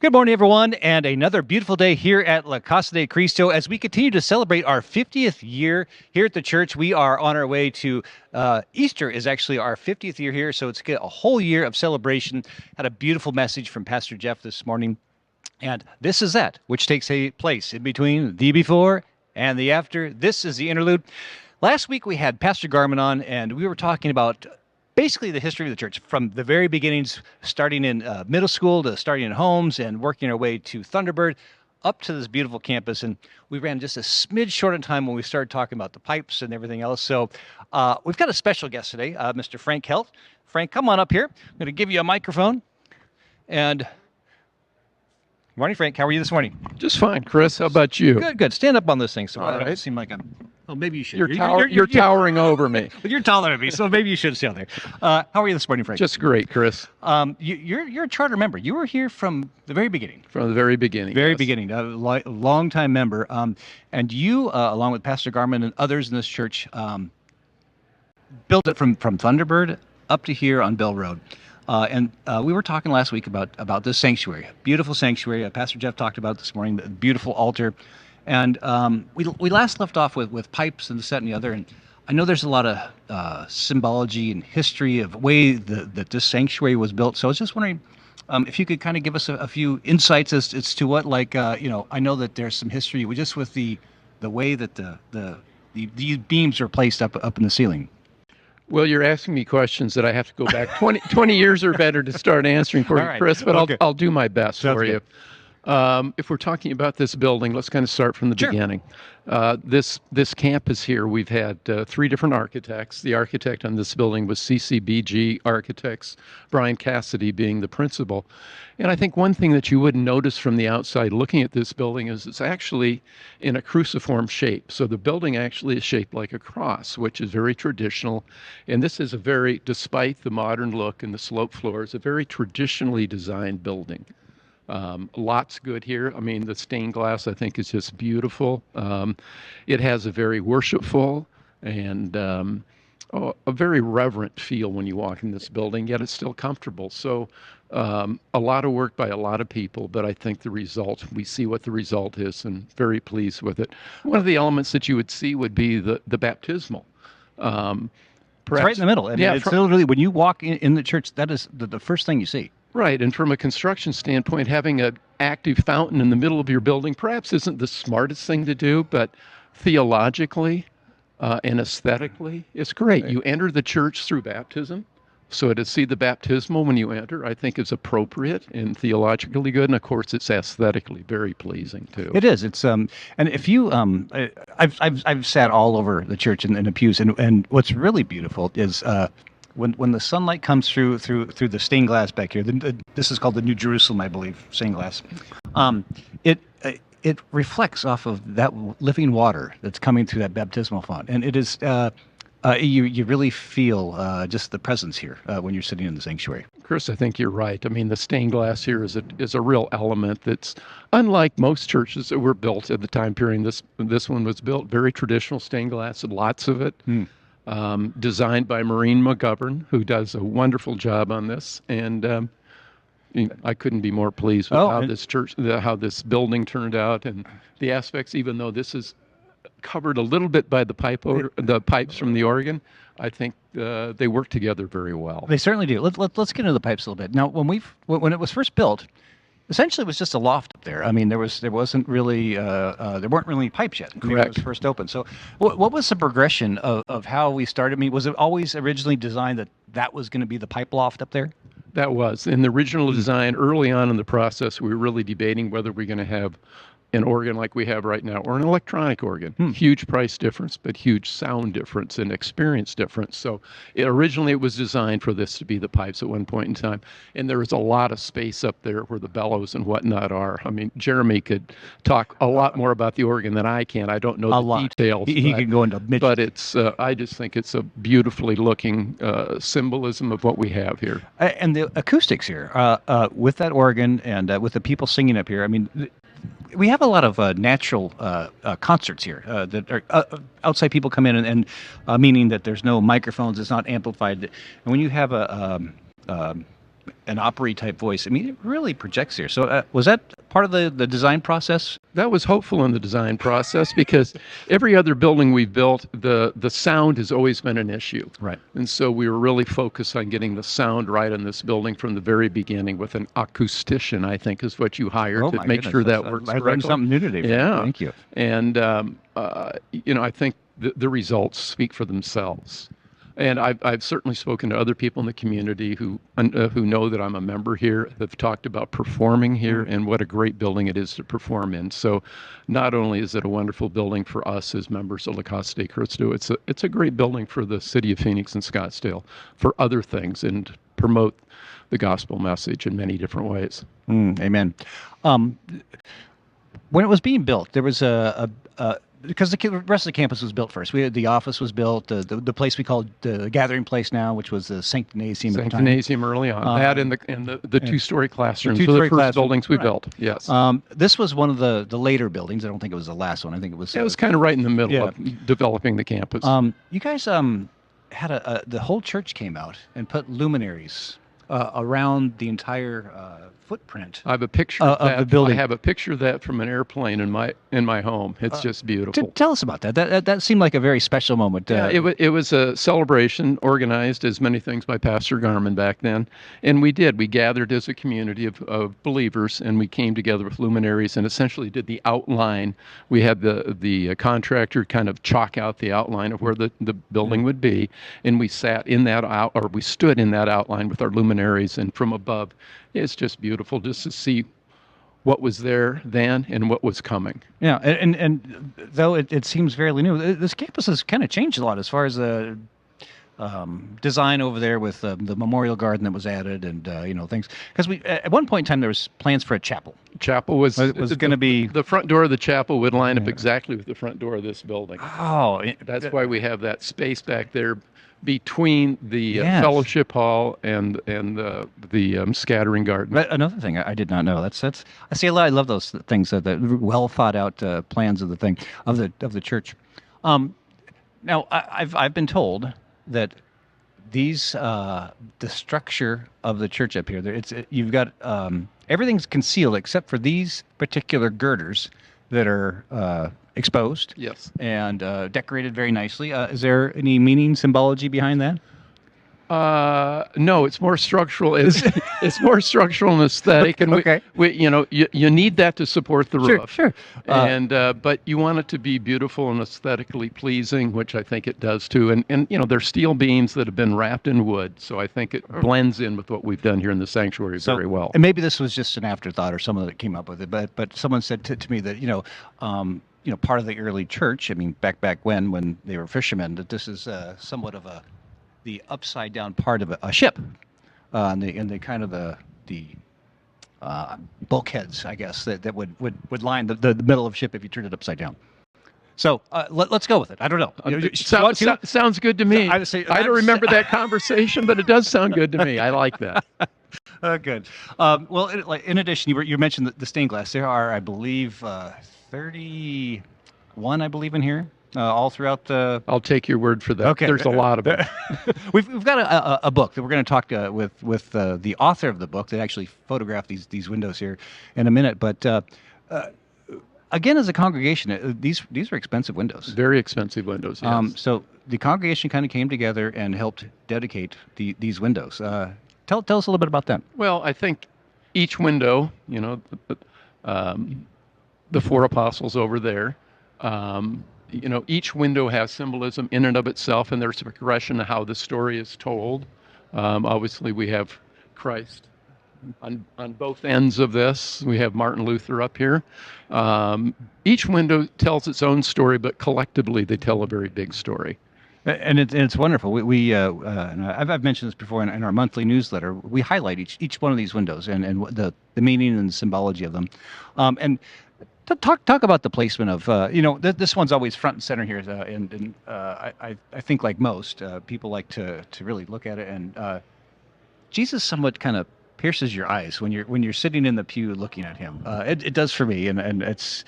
Good morning, everyone, and another beautiful day here at Casa de Cristo as we continue to celebrate our 50th year here at the church. We are on our way to Easter is actually our 50th year here, so it's a whole year of celebration. Had a beautiful message from Pastor Jeff this morning, and this is that which takes a place in between the before and the after. This is the interlude. Last week we had Pastor Garman on, and we were talking about basically the history of the church from the very beginnings, starting in middle school to starting in homes and working our way to Thunderbird up to this beautiful campus. And we ran just a smidge short in time when we started talking about the pipes and everything else. So we've got a special guest today, Mr. Frank Heldt. Frank, come on up here. I'm going to give you a microphone. And good morning, Frank. How are you this morning? Just fine, Chris. How about you? Good. Stand up on this thing so All I don't right. seem like I'm... Well, maybe you should. You're towering over me. But you're taller than me, so maybe you should stay there. How are you this morning, Frank? Just great, Chris. You're a charter member. You were here from the very beginning. From the very beginning. Very yes. beginning. A long-time member. And you, along with Pastor Garman and others in this church, built it from Thunderbird up to here on Bell Road. And we were talking last week about this sanctuary, beautiful sanctuary. Pastor Jeff talked about it this morning, the beautiful altar. And we last left off with pipes and this, that, and the other. And I know there's a lot of symbology and history of way that this sanctuary was built. So I was just wondering if you could kind of give us a few insights as to what, I know that there's some history just with the way that these beams are placed up in the ceiling. Well, you're asking me questions that I have to go back 20 years or better to start answering for you, right. Chris, but Okay. I'll do my best Sounds for you. If we're talking about this building, let's kind of start from the Sure. beginning. This campus here, we've had three different architects. The architect on this building was CCBG Architects, Brian Cassidy being the principal. And I think one thing that you wouldn't notice from the outside looking at this building is it's actually in a cruciform shape. So the building actually is shaped like a cross, which is very traditional. And this is despite the modern look and the slope floors, a very traditionally designed building. Lots good here. I mean, the stained glass, I think, is just beautiful. It has a very worshipful and a very reverent feel when you walk in this building, yet it's still comfortable. So a lot of work by a lot of people, but I think we see what the result is and very pleased with it. One of the elements that you would see would be the baptismal. It's right in the middle. It's literally, when you walk in the church, that is the first thing you see. Right, and from a construction standpoint, having an active fountain in the middle of your building perhaps isn't the smartest thing to do, but theologically and aesthetically, it's great. Right. You enter the church through baptism, so to see the baptismal when you enter, I think is appropriate and theologically good, and of course, it's aesthetically very pleasing too. It is. It's and if you I've sat all over the church in the pews, and what's really beautiful is. When the sunlight comes through the stained glass back here, this is called the New Jerusalem, I believe, stained glass. It reflects off of that living water that's coming through that baptismal font, and it is you really feel just the presence here when you're sitting in the sanctuary. Chris, I think you're right. I mean, the stained glass here is a real element that's unlike most churches that were built at the time period. This one was built very traditional stained glass, lots of it. Designed by Maureen McGovern, who does a wonderful job on this, and I couldn't be more pleased with how this building turned out, and the aspects. Even though this is covered a little bit by the pipes from the organ, I think they work together very well. They certainly do. Let's get into the pipes a little bit. Now, when it was first built, essentially it was just a loft up there. I mean, there weren't really pipes yet. Correct. It was first opened. So what was the progression of how we started? I mean, was it always originally designed that was going to be the pipe loft up there? That was. In the original design, early on in the process, we were really debating whether we're going to have an organ like we have right now or an electronic organ. Huge price difference, but huge sound difference and experience difference. So originally it was designed for this to be the pipes at one point in time. And there is a lot of space up there where the bellows and whatnot are. I mean, Jeremy could talk a lot more about the organ than I can. I don't know the details. He can go into Mitch. But it's I just think it's a beautifully looking symbolism of what we have here. And the acoustics here with that organ and with the people singing up here, I mean, we have a lot of natural concerts here that are outside people come in and meaning that there's no microphones, it's not amplified. And when you have an opera type voice. I mean, it really projects here. So was that part of the design process? That was hopeful in the design process because every other building we've built, the sound has always been an issue. Right. And so we were really focused on getting the sound right in this building from the very beginning with an acoustician, I think is what you hired Oh, to my make goodness. sure that That's- works I learned correctly. something new today. Yeah. Thank you. And, I think the results speak for themselves. And I've certainly spoken to other people in the community who know that I'm a member here, have talked about performing here and what a great building it is to perform in. So not only is it a wonderful building for us as members of La Casa de Cristo, it's a great building for the city of Phoenix and Scottsdale for other things and promote the gospel message in many different ways. Amen. When it was being built, there was because the rest of the campus was built first. The office was built, the place we called the gathering place now, which was the Sanctinasium at the time. Sanctinasium early on. That and the two-story classrooms were the two-story first classrooms, buildings we right. built. Yes. This was one of the later buildings. I don't think it was the last one. I think it was. It was kind of right in the middle yeah. of developing the campus. You guys had the whole church came out and put luminaries around the entire footprint. I have a picture of that. the building. I have a picture of that from an airplane in my home. It's just beautiful. Tell us about that. That seemed like a very special moment. Yeah, it was a celebration organized as many things by Pastor Garman back then, and we gathered as a community of believers, and we came together with luminaries and essentially did the outline. We had the contractor kind of chalk out the outline of where the building would be, and we stood in that outline with our luminaries, and from above, it's just beautiful just to see what was there then and what was coming. Yeah, and though it seems fairly new, this campus has kind of changed a lot as far as the design over there with the memorial garden that was added and things. Because at one point in time there was plans for a chapel. Chapel was going to be the front door of the chapel would line up exactly with the front door of this building. Oh, that's why we have that space back there between the Yes. fellowship hall and the scattering garden. Another thing I did not know. That's I see a lot. I love those things. The well thought out plans of the thing of the church. Now I've been told that these the structure of the church up here. You've got everything's concealed except for these particular girders that are exposed. Yes. And decorated very nicely. Is there any meaning, symbology behind that? No, it's more structural. It's more structural and aesthetic, and Okay. you need that to support the roof. Sure. And but you want it to be beautiful and aesthetically pleasing, which I think it does too. And they're steel beams that have been wrapped in wood, so I think it blends in with what we've done here in the sanctuary very well. And maybe this was just an afterthought or someone that came up with it, but someone said to me that part of the early church. I mean, back when they were fishermen, that this is somewhat of the upside down part of a ship, and the kind of the bulkheads, I guess, that would line the middle of the ship if you turned it upside down. So let's go with it. I don't know. Sounds good to me. I would say- I don't remember that conversation, but it does sound good to me. I like that. Good. Well, in addition, you mentioned the stained glass. There are, I believe, 31, I believe, in here. All throughout the. I'll take your word for that. Okay. There's a lot of them. We've got a book that we're going to talk with the author of the book that actually photographed these windows here in a minute. But again, as a congregation, these are expensive windows. Very expensive windows. Yes. So the congregation kind of came together and helped dedicate these windows. Tell us a little bit about that. Well, I think each window, the four apostles over there. Each window has symbolism in and of itself, and there's a progression of how the story is told. Obviously, we have Christ on both ends of this. We have Martin Luther up here. Each window tells its own story, but collectively they tell a very big story. And it's wonderful. And I've mentioned this before in our monthly newsletter. We highlight each one of these windows and the meaning and the symbology of them. And talk about the placement of this one's always front and center here, and I think like most people like to really look at it, and Jesus somewhat kind of pierces your eyes when you're sitting in the pew looking at him. It does for me, and it's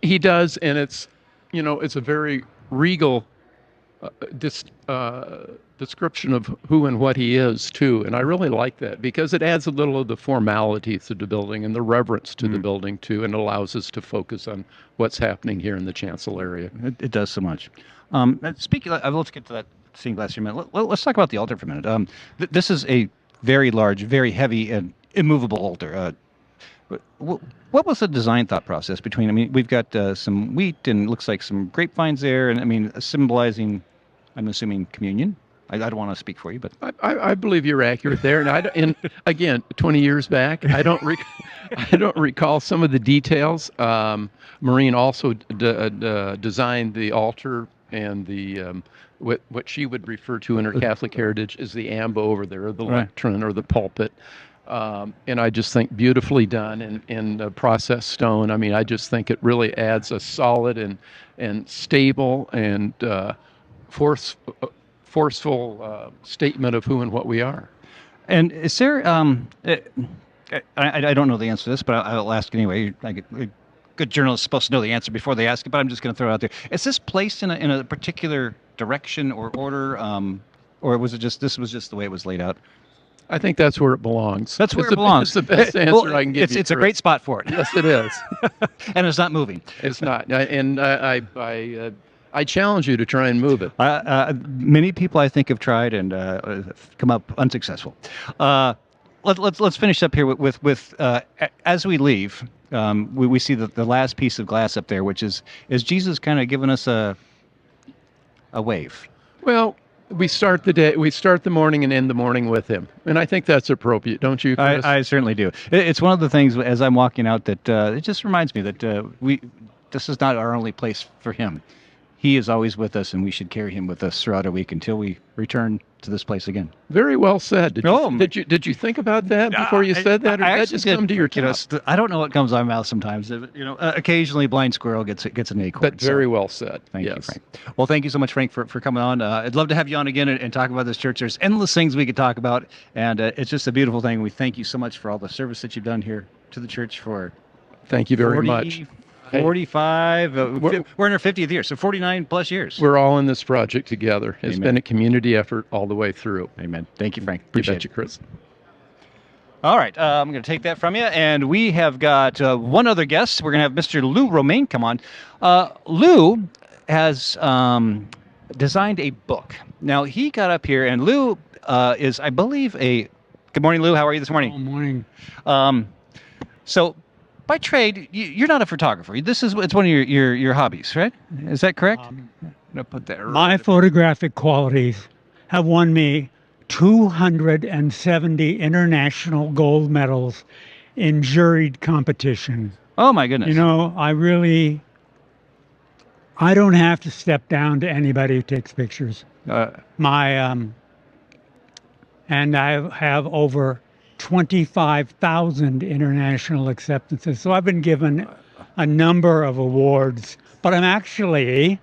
he does, and it's a very regal this description of who and what he is too, and I really like that because it adds a little of the formality to the building and the reverence to the building too, and allows us to focus on what's happening here in the chancel area. It does so much. Speaking, let's get to that stained glass for a minute. Let's talk about the altar for a minute. This is a very large, very heavy, and immovable altar. What was the design thought process between? I mean, we've got some wheat and looks like some grapevines there, and I mean, symbolizing, I'm assuming, communion. I don't want to speak for you, but I believe you're accurate there, and again, 20 years back, I don't recall some of the details. Maureen also designed the altar and the what she would refer to in her Catholic heritage as the ambo over there, or the lectern, or the pulpit. And I just think beautifully done in processed stone. I mean, I just think it really adds a solid and stable and forceful statement of who and what we are. And is there? I don't know the answer to this, but I'll ask anyway. A good journalist is supposed to know the answer before they ask it, but I'm just going to throw it out there. Is this placed in a particular direction or order, or was it just this was just the way it was laid out? I think that's where it belongs. That's where it belongs. It's the best answer I can give you. It's a great spot for it. Yes, it is. And it's not moving. It's not. And I challenge you to try and move it. Many people I think have tried and come up unsuccessful. Let's finish up here with as we leave. We see the last piece of glass up there, which is Jesus kind of giving us a wave. Well, we start the morning and end the morning with him, and I think that's appropriate, don't you, Chris? I certainly do. It's one of the things as I'm walking out that it just reminds me that this is not our only place for him. He is always with us, and we should carry him with us throughout our week until we return to this place again. Very well said. Did you think about that before you said that, or did that just come to your top? I don't know what comes out of my mouth sometimes. Occasionally, blind squirrel gets an acorn. But very well said. Thank you, Frank. Well, thank you so much, Frank, for coming on. I'd love to have you on again and talk about this church. There's endless things we could talk about, and it's just a beautiful thing. We thank you so much for all the service that you've done here to the church for. Thank you very much. 45. We're in our 50th year, so 49 plus years. We're all in this project together. It's Amen. Been a community effort all the way through. Amen. Thank you, Frank. Appreciate you, Chris. All right, I'm going to take that from you, and we have got one other guest. We're going to have Mr. Lou Romaine come on. Lou has designed a book. Now, he got up here, and Lou is, I believe, Good morning, Lou. How are you this morning? Good morning. So, by trade, you're not a photographer. It's one of your hobbies, right? Is that correct? Put that My photographic qualities have won me 270 international gold medals in juried competition. Oh my goodness! You know, I don't have to step down to anybody who takes pictures. And I have over 25,000 international acceptances. So I've been given a number of awards, but I'm actually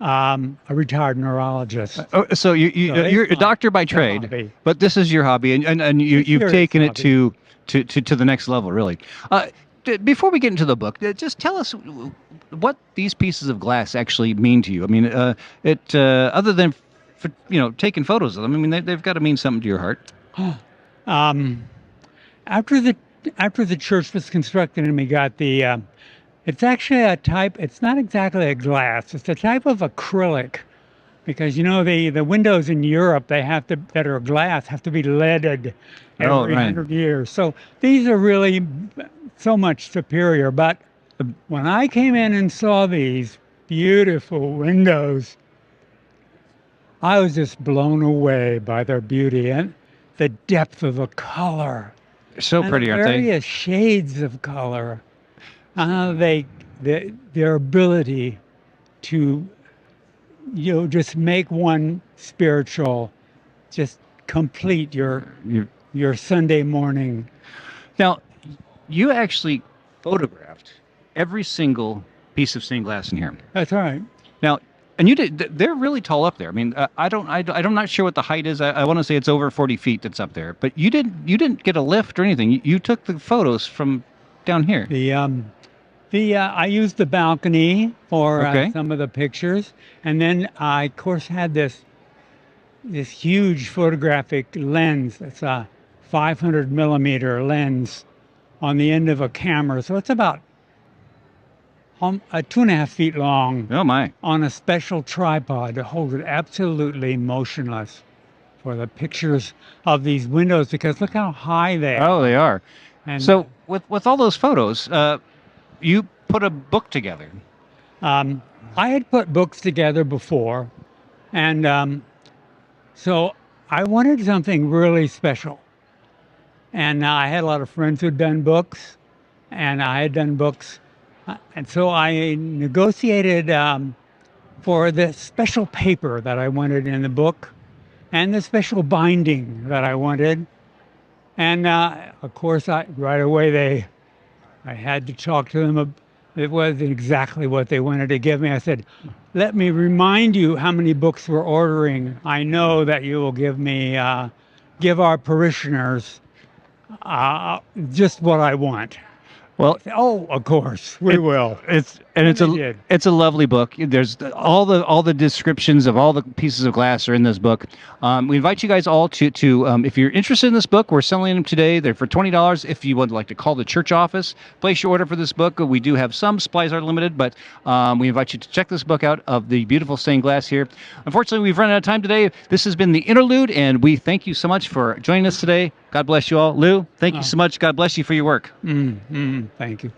a retired neurologist. So you're a doctor by trade, hobby. But this is your hobby, and you've taken it to the next level, really. Before we get into the book, just tell us what these pieces of glass actually mean to you. I mean, other than taking photos of them, I mean, they've got to mean something to your heart. After the church was constructed and we got the, it's actually a type, it's not exactly a glass, it's a type of acrylic, because the windows in Europe that are glass have to be leaded every 100 years. So these are really so much superior. But when I came in and saw these beautiful windows, I was just blown away by their beauty and the depth of the color. They're so pretty, aren't they? Various shades of color. Their ability to, just make one spiritual, just complete your Sunday morning. Now, you actually photographed every single piece of stained glass in here. That's right. Now, and you did. They're really tall up there. I mean, I'm not sure what the height is. I want to say it's over 40 feet that's up there. But you didn't get a lift or anything. You took the photos from down here. I used the balcony for Okay. some of the pictures, and then I, of course, had this huge photographic lens. It's a 500 millimeter lens on the end of a camera, so it's about 2.5 feet long Oh my. on a special tripod to hold it absolutely motionless for the pictures of these windows, because look how high they are. Oh, they are. And So with all those photos, you put a book together. I had put books together before, and so I wanted something really special. And I had a lot of friends who'd done books, and I had done books. And so I negotiated for the special paper that I wanted in the book and the special binding that I wanted. And of course, right away, I had to talk to them. It wasn't exactly what they wanted to give me. I said, let me remind you how many books we're ordering. I know that you will give our parishioners just what I want. Well, Oh, of course, we will. it's they did. it's a lovely book. There's all the descriptions of all the pieces of glass are in this book. We invite you guys all to if you're interested in this book, we're selling them today. They're for $20. If you would like to call the church office, place your order for this book. We do have some supplies are limited, but we invite you to check this book out of the beautiful stained glass here. Unfortunately, we've run out of time today. This has been the Interlude, and we thank you so much for joining us today. God bless you all. Lou, thank you so much. God bless you for your work. Thank you.